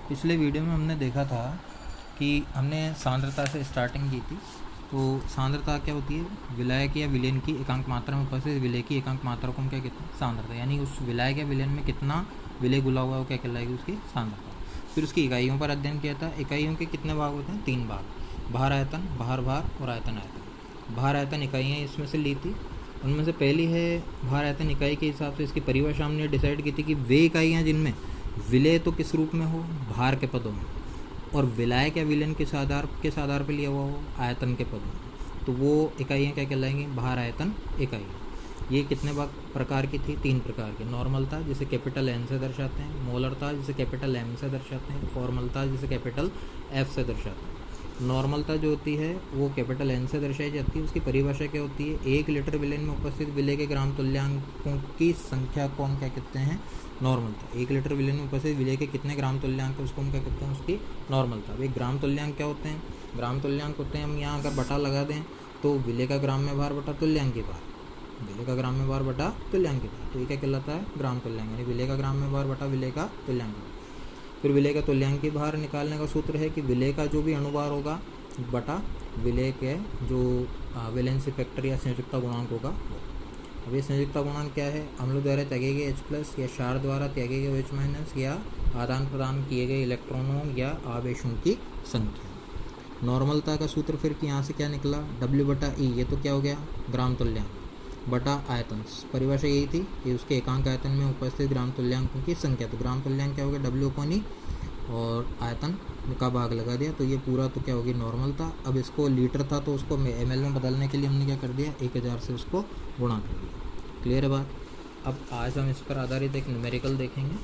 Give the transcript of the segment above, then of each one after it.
पिछले वीडियो में हमने देखा था कि हमने सांद्रता से स्टार्टिंग की थी। तो सांद्रता क्या होती है? विलायक या विलयन की एकांक मात्रा में उपस्थित विलय की एकांक मात्रा को हम क्या कहते हैं? सांद्रता। यानी उस विलायक या विलयन में कितना विलय घुला हुआ है वो क्या कहलाएगी? उसकी सांद्रता। फिर उसकी इकाइयों पर अध्ययन किया था। इकाइयों के कितने भाग होते हैं? 3 भाग, भार आयतन, भार भार और आयतन आयतन। भार आयतन इकाइयाँ इसमें से ली थी। उनमें से पहली है भार आयतन इकाई के हिसाब से इसकी परिभाषा हमने डिसाइड की थी कि वे इकाइयाँ जिनमें विलय तो किस रूप में हो? भार के पदों में, और विलायक या विलयन किस आधार पर लिया हुआ हो? आयतन के पदों में। तो वो इकाइयाँ क्या कहलाएंगी? भार आयतन इकाइयाँ। ये कितने प्रकार की थी? 3 प्रकार की। नॉर्मल था जिसे कैपिटल एन से दर्शाते हैं, मोलर था जिसे कैपिटल एम से दर्शाते हैं, फॉर्मल था जिसे कैपिटल एफ से दर्शाते हैं। नॉर्मलता जो होती है वो कैपिटल एन से दर्शाई जाती है। उसकी परिभाषा क्या होती है? 1 लीटर विलयन में उपस्थित विलय के ग्राम तुल्यांकों की संख्या को हम क्या कहते हैं? नॉर्मलता। 1 लीटर विलयन में उपस्थित विलय के कितने ग्राम तुल्यांक उसको हम क्या कहते हैं? उसकी नॉर्मलता। भाई ग्राम तुल्यांक क्या होते हैं? ग्राम तुल्यांक होते हैं, हम यहाँ अगर बटा लगा दें तो विलय का ग्राम में भार बटा तुल्यांक की भार, विलय का ग्राम में भार बटा तुल्यांक की भार। तो ये क्या कहलाता है? ग्राम तुल्यांक। यानी विलय का ग्राम में भार बटा विलय का तुल्यांक। फिर विलय का तुल्यांक भार निकालने का सूत्र है कि विलय का जो भी अणुभार होगा बटा विलय के जो वैलेंसी फैक्टर या संयुक्ता गुणांक होगा वो। अब ये संयुक्ता गुणांक क्या है? अम्ल द्वारा त्यागे गए H+ या क्षार द्वारा त्यागे गए OH- या आदान प्रदान किए गए इलेक्ट्रॉनों या आवेशों की संख्या। नॉर्मलता का सूत्र फिर कि यहाँ से क्या निकला? W/E। ये तो क्या हो गया? ग्राम तुल्यांक बटा आयतन। परिभाषा यही थी कि उसके एकांक आयतन में उपस्थित ग्राम तुल्यांकों की संख्या। तो ग्राम तुल्यांक क्या हो गया? W/E और आयतन का भाग लगा दिया। तो ये पूरा तो क्या होगी? नॉर्मल था। अब इसको लीटर था तो उसको ml में बदलने के लिए हमने क्या कर दिया? 1000 से उसको गुणा कर दिया। क्लियर है बात? अब आज हम इस पर आधारित एक न्यूमेरिकल देखेंगे।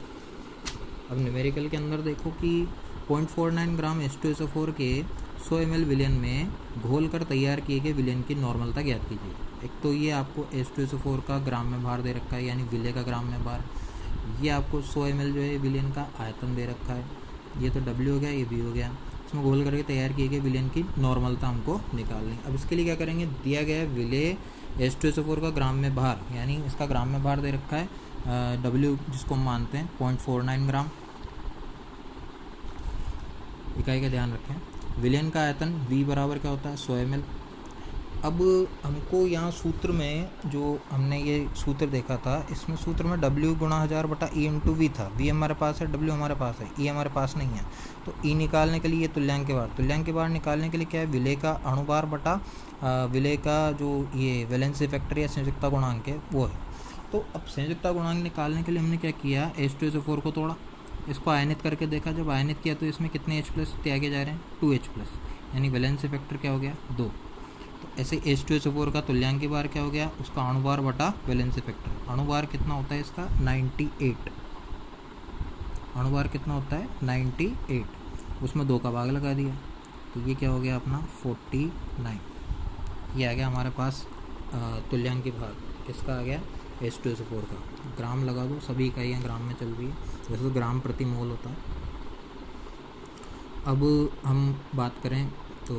अब न्यूमेरिकल के अंदर देखो कि 0.49 ग्राम H2SO4 के 100 ml विलयन में घोल कर तैयार किए गए विलयन की नॉर्मलता ज्ञात कीजिए। एक तो ये आपको H2SO4 का ग्राम में भार दे रखा है, यानी विलय का ग्राम में भार। ये आपको 100 ml जो है विलयन का आयतन दे रखा है। ये तो W हो गया, ये B हो गया। इसमें घोल करके तैयार किए गए विलयन की नॉर्मलता हमको निकालनी। अब इसके लिए क्या करेंगे? दिया गया है विलय H2SO4 का ग्राम में भार, यानी इसका ग्राम में भार दे रखा है W, जिसको हम मानते हैं 0.49 ग्राम। इकाई का ध्यान रखें। विलयन का आयतन V बराबर क्या होता है? 100 ml। अब हमको यहाँ सूत्र में जो हमने ये सूत्र देखा था, इसमें सूत्र में W/1000/E/V था। V हमारे पास है, W हमारे पास है, E हमारे पास नहीं है। तो E निकालने के लिए ये तुल्यांक के भार निकालने के लिए क्या है? विलय का अणुभार बटा विलय का जो ये वैलेंसी फैक्टर या संयुक्ता गुणांक है वो है। तो अब संयुक्ता गुणांक निकालने के लिए हमने क्या किया? H2SO4 को तोड़ा, इसको आयनित करके देखा। जब आयनित किया तो इसमें कितने H+ त्यागे जा रहे हैं? 2H+, यानी वैलेंसी फैक्टर क्या हो गया? 2। ऐसे H2SO4 का तुल्यांक भार क्या हो गया? उसका अणुभार बटा वैलेंसी फैक्टर। अणुभार कितना होता है इसका? 98। अणुभार कितना होता है? 98। उसमें 2 का भाग लगा दिया तो ये क्या हो गया अपना? 49। ये आ गया हमारे पास तुल्यांक भार। किसका आ गया? H2SO4 का। ग्राम लगा दो, सभी इकाइयाँ ग्राम में चल रही है, वैसे तो ग्राम प्रति मोल होता है। अब हम बात करें तो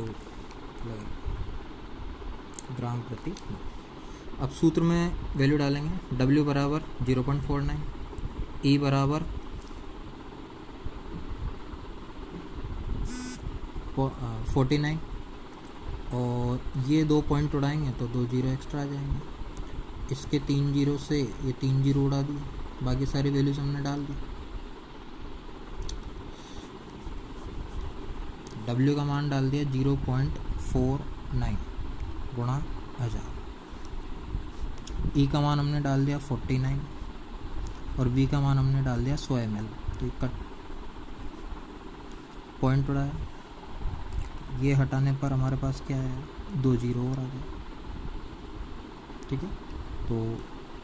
ग्राम प्रति। अब सूत्र में वैल्यू डालेंगे। W बराबर 0.49, E बराबर 49, और ये 2 पॉइंट उड़ाएंगे तो 2 जीरो एक्स्ट्रा आ जाएंगे। इसके 3 जीरो से ये 3 जीरो उड़ा दिए, बाकी सारी वैल्यूज हमने डाल दी। W का मान डाल दिया 0.49 गुणा 1000। E का मान हमने डाल दिया 49 और V का मान हमने डाल दिया 100 ml। तो कट पॉइंट उड़ाया, ये हटाने पर हमारे पास क्या है? 2 जीरो और आ गया। ठीक है, तो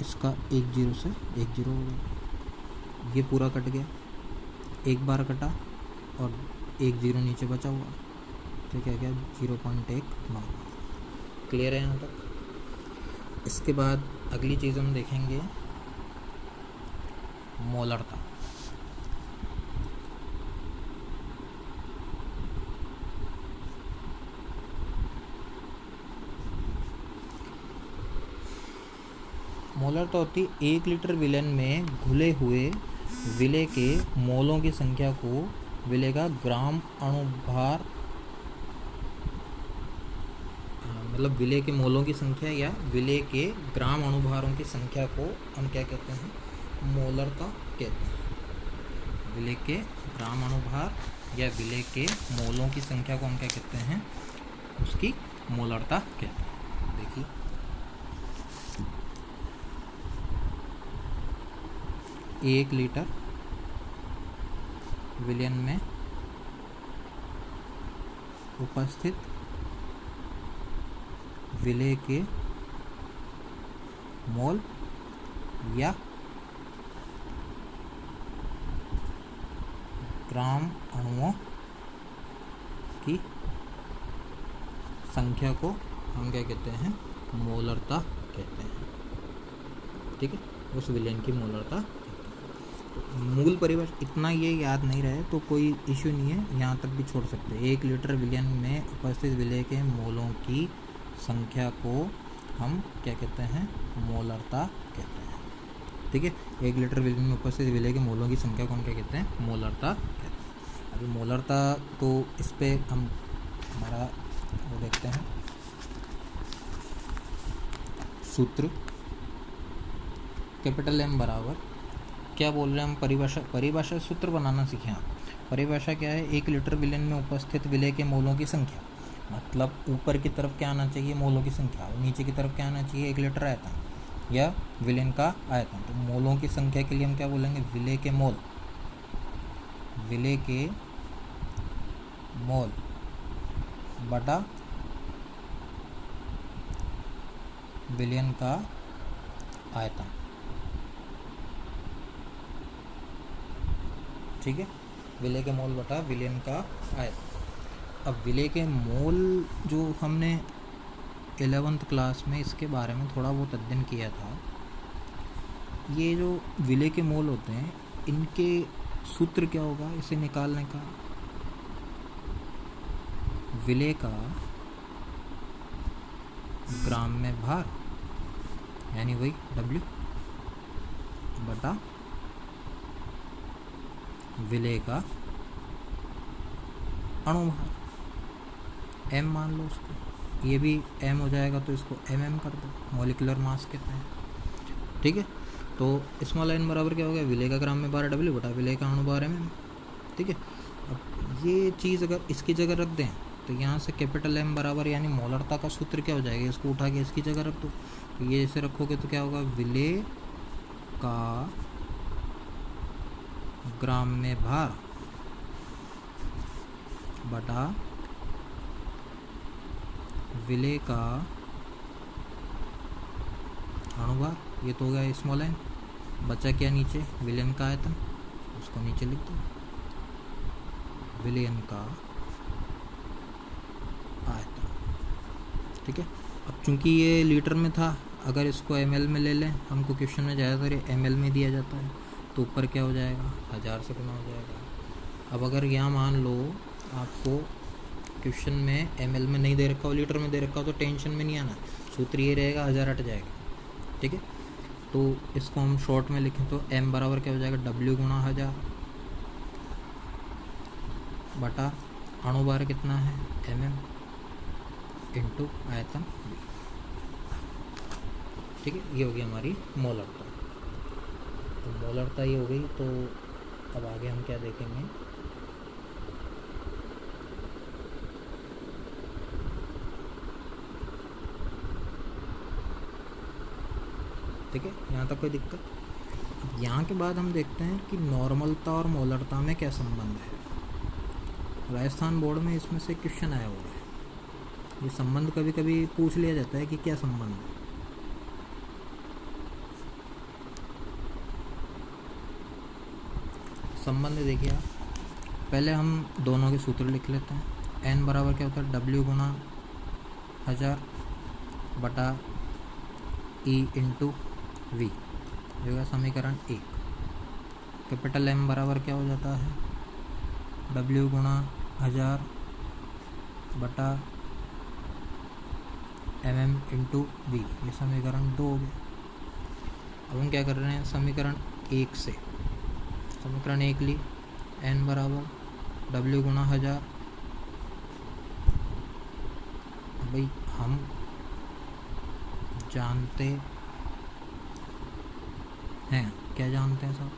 इसका 1 जीरो से 1 जीरो हो गया। ये पूरा कट गया, एक बार कटा और 1 जीरो नीचे बचा हुआ, तो क्या गया? 0.19। क्लियर है यहाँ तक? इसके बाद अगली चीज़ हम देखेंगे मोलरता। मोलरता होती 1 लीटर विलयन में घुले हुए विलय के मोलों की संख्या को विलेय का ग्राम अणुभार, मतलब विलेय के मोलों की संख्या या विलेय के ग्राम अणुभारों की संख्या को हम क्या कहते हैं, मोलरता कहते हैं। विलेय के ग्राम अणुभार या विलेय के मोलों की संख्या को हम क्या कहते हैं, उसकी मोलरता कहते हैं। देखिए 1 लीटर विलयन में उपस्थित विलेय के मोल या ग्राम अणुओं की संख्या को हम क्या कहते हैं, मोलरता कहते हैं। ठीक है, उस विलयन की मोलरता कहते हैं। मूल परिभाषा इतना ये याद नहीं रहे तो कोई इश्यू नहीं है, यहाँ तक भी छोड़ सकते हैं। 1 लीटर विलयन में उपस्थित विलेय के मोलों की संख्या को हम क्या कहते हैं, मोलरता कहते हैं। ठीक है, 1 लीटर विलयन में उपस्थित विलेय के मोलों की संख्या को हम क्या कहते हैं, मोलरता कहते हैं। अभी मोलरता तो इस पे हम हमारा वो देखते हैं सूत्र, कैपिटल M बराबर क्या बोल रहे हैं हम, परिभाषा सूत्र बनाना सीखे आप। परिभाषा क्या है, 1 लीटर विलयन में उपस्थित विलेय के मोलों की संख्या, मतलब ऊपर की तरफ क्या आना चाहिए, मोलों की संख्या, और नीचे की तरफ क्या आना चाहिए, 1 लीटर आयतन या विलयन का आयतन। तो मोलों की संख्या के लिए हम क्या बोलेंगे, विलेय के मोल, विलेय के मोल बटा विलयन का आयतन। ठीक है, विलेय के मोल बटा विलयन का आयतन। अब विलेय के मोल जो हमने 11th क्लास में इसके बारे में थोड़ा बहुत अध्ययन किया था, ये जो विलेय के मोल होते हैं इनके सूत्र क्या होगा इसे निकालने का, विलेय का ग्राम में भार यानी वही W बटा विलेय का अणुभार, M मान लो उसको, ये भी M हो जाएगा तो इसको MM कर दो, मॉलिक्यूलर मास कहते हैं। ठीक है, तो स्मॉल n बराबर क्या हो गया, विलेय का ग्राम में भार W बटा विलेय का अणुभार MM। ठीक है, अब ये चीज़ अगर इसकी जगह रख दें तो यहाँ से कैपिटल M बराबर यानी मोलरता का सूत्र क्या हो जाएगा, इसको उठा के इसकी जगह रख दो। तो ये ऐसे रखोगे तो क्या होगा, विलेय का ग्राम में भार बटा विलेय का अणुभार, ये तो हो गया स्मॉल n। बचा क्या नीचे, विलयन का आयतन, उसको नीचे लिख दो, विलयन का आयतन। ठीक है, अब चूंकि ये लीटर में था, अगर इसको ml में ले लें, हमको क्वेश्चन में ज़्यादातर ml में दिया जाता है, तो ऊपर क्या हो जाएगा, 1000 से गुना हो जाएगा। अब अगर यहाँ मान लो आपको क्वेश्चन में ml में नहीं दे रखा हो, लीटर में दे रखा हो, तो टेंशन में नहीं आना, सूत्र ये रहेगा, 1000 हट जाएगा। ठीक है, तो इसको हम शॉर्ट में लिखें तो m बराबर क्या हो जाएगा, W गुणा 1000 बटा अणुभार कितना है mm इंटू आयतन V। ठीक है, ये हो गई हमारी मोलरता। तो मोलरता ये हो गई, तो अब आगे हम क्या देखेंगे, ठीक है, यहाँ तक कोई दिक्कत। अब यहाँ के बाद हम देखते हैं कि नॉर्मलता और मोलरता में क्या संबंध है। राजस्थान बोर्ड में इसमें से क्वेश्चन आया हुआ है, ये संबंध कभी कभी पूछ लिया जाता है कि क्या संबंध है। संबंध देखिए आप, पहले हम दोनों के सूत्र लिख लेते हैं। n बराबर क्या होता है, W गुणा 1000 बटा E इंटू V, जो है समीकरण 1। कैपिटल M बराबर क्या हो जाता है, W गुणा 1000 बटा mm इंटू V, ये समीकरण 2 हो गया। अब हम क्या कर रहे हैं, समीकरण 1 से समीकरण 1 ली, n बराबर W गुणा 1000। भाई हम जानते हैं, क्या जानते हैं साहब,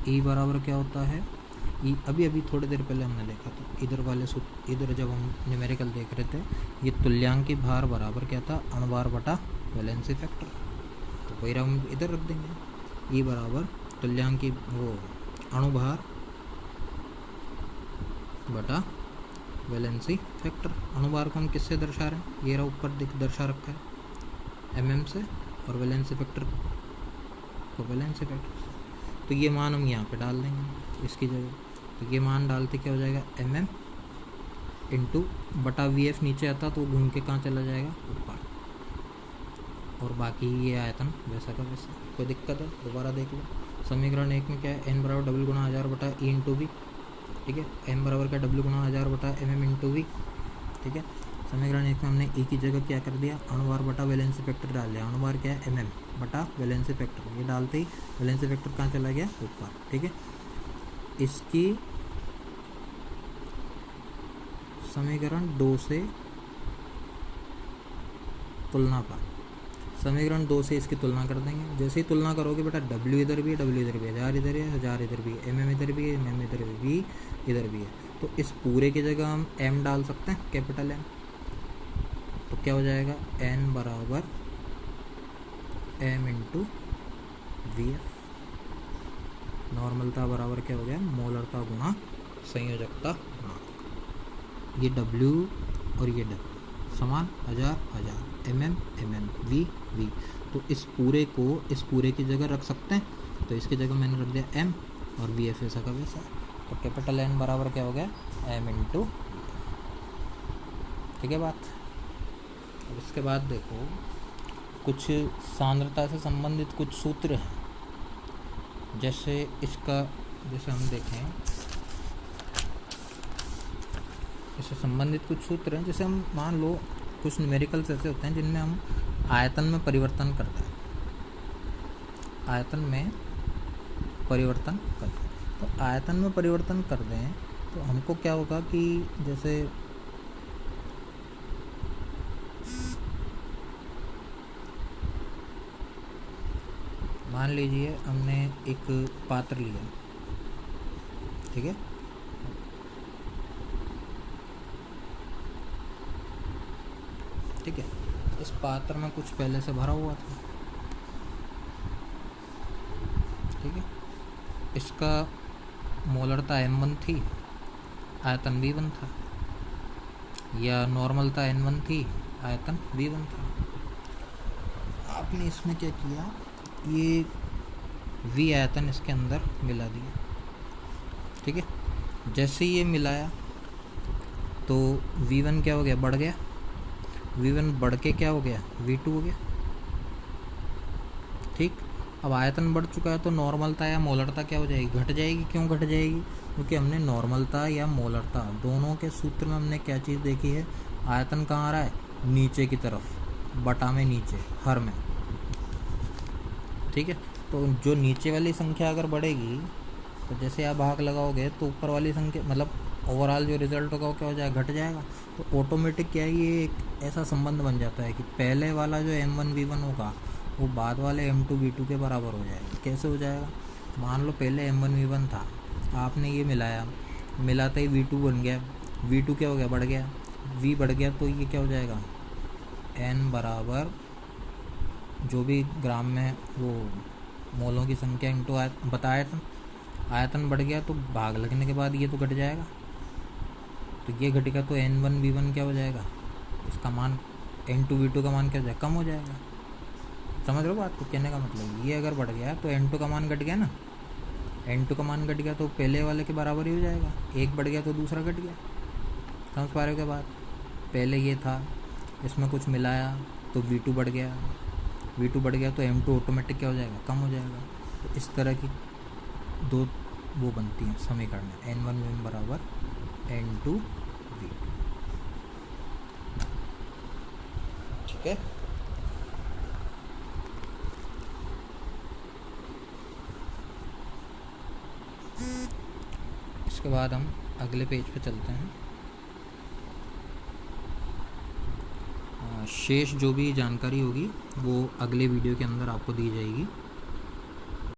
E बराबर क्या होता है, E अभी थोड़ी देर पहले हमने देखा था, इधर वाले इधर जब हम न्यूमेरिकल देख रहे थे, ये तुल्यांकी भार बराबर क्या था, अणुभार बटा वैलेंसी फैक्टर। तो वही हम इधर रख देंगे, E बराबर तुल्यांकी वो अणुभार बटा वैलेंसी फैक्टर। अणुभार को हम किससे दर्शा रहे हैं, ये रहा ऊपर दर्शा रखा है mm से, और वैलेंसी फैक्टर को वैलेंसी फैक्टर से। तो ये मान हम यहाँ पे डाल देंगे इसकी जगह। तो ये मान डालते क्या हो जाएगा, mm इंटू बटा VF नीचे आता तो घूम के कहाँ चला जाएगा, ऊपर। और बाकी ये आयतन वैसा का वैसा। कोई दिक्कत है, दोबारा देख लो। समीकरण 1 में क्या है, n बराबर W गुणा 1000 बटा E इंटू वी। ठीक है, m बराबर क्या, W गुणा 1000 बटा mm इंटू वी। ठीक है, समीकरण 1 में हमने E की जगह क्या कर दिया, अणुभार बटा वैलेंसी फैक्टर डाल दिया। अणुभार क्या है, mm बटा वैलेंसी फैक्टर, ये डालते ही वैलेंसी फैक्टर कहाँ चला गया, ऊपर। ठीक है, इसकी समीकरण 2 से तुलना पर, समीकरण 2 से इसकी तुलना कर देंगे। जैसे ही तुलना करोगे बेटा, W इधर भी है, W इधर भी है, 1000 इधर है, 1000 इधर भी है, mm इधर भी है, mm इधर भी, V इधर भी है। तो इस पूरे की जगह हम m डाल सकते हैं, कैपिटल M। तो क्या हो जाएगा, n बराबर m इंटू VF। नॉर्मलता बराबर क्या हो गया, मोलरता गुणा संयोजकता गुणा। ये W और ये W समान, 1000 1000, mm mm, V V। तो इस पूरे को इस पूरे की जगह रख सकते हैं। तो इसकी जगह मैंने रख दिया m, और VF ऐसा का वैसा। तो कैपिटल N बराबर क्या हो गया, m इंटू। ठीक है बात। अब इसके बाद देखो, कुछ सांद्रता से संबंधित कुछ सूत्र हैं। जैसे इसका, जैसे हम देखें, इससे संबंधित कुछ सूत्र हैं। जैसे हम मान लो कुछ न्यूमेरिकल्स ऐसे होते हैं जिनमें हम आयतन में परिवर्तन करते हैं, आयतन में परिवर्तन करते हैं। तो आयतन में परिवर्तन कर दें तो हमको क्या होगा कि जैसे मान लीजिए हमने एक पात्र लिया, ठीक है, ठीक है, इस पात्र में कुछ पहले से भरा हुआ था। ठीक है, इसका मोलरता m1 थी, आयतन v1 था, या नॉर्मलता n1 थी, आयतन v1 था। आपने इसमें क्या किया, ये v आयतन इसके अंदर मिला दिया। ठीक है, जैसे ये मिलाया तो v1 क्या हो गया, बढ़ गया। v1 बढ़ के क्या हो गया, v2 हो गया। ठीक, अब आयतन बढ़ चुका है तो नॉर्मलता या मोलरता क्या हो जाएगी, घट जाएगी। क्यों घट जाएगी, क्योंकि हमने नॉर्मलता या मोलरता दोनों के सूत्र में हमने क्या चीज़ देखी है, आयतन कहाँ आ रहा है, नीचे की तरफ, बटा में नीचे, हर में। ठीक है, तो जो नीचे वाली संख्या अगर बढ़ेगी तो जैसे आप भाग लगाओगे तो ऊपर वाली संख्या, मतलब ओवरऑल जो रिजल्ट होगा वो क्या हो जाएगा, घट जाएगा। तो ऑटोमेटिक क्या है, ये एक ऐसा संबंध बन जाता है कि पहले वाला जो m1 v1 होगा वो बाद वाले m2 v2 के बराबर हो जाएगा। कैसे हो जाएगा, मान लो पहले m1 v1 था, आपने ये मिलाया, मिलाते ही v2 बन गया, v2 क्या हो गया, बढ़ गया, v बढ़ गया, तो ये क्या हो जाएगा, n बराबर जो भी ग्राम में वो मोलों की संख्या इंटू बताया था, आयतन बढ़ गया तो भाग लगने के बाद ये तो घट जाएगा। तो ये घटेगा तो n1 v1 क्या हो जाएगा, इसका मान n2 v2 का मान क्या हो जाएगा, कम हो जाएगा। समझ रहे हो बात को, कहने का मतलब ये अगर बढ़ गया तो n2 का मान घट गया ना, n2 का मान घट गया तो पहले वाले के बराबर ही हो जाएगा। एक बढ़ गया तो दूसरा घट गया। समझ पा रहे हो क्या बात, पहले ये था, इसमें कुछ मिलाया तो v2 बढ़ गया, v2 बढ़ गया तो m2 ऑटोमेटिक क्या हो जाएगा, कम हो जाएगा। तो इस तरह की दो वो बनती हैं समीकरण, n1 v1 बराबर n2 v2। ठीक है, इसके बाद हम अगले पेज पे चलते हैं। शेष जो भी जानकारी होगी वो अगले वीडियो के अंदर आपको दी जाएगी।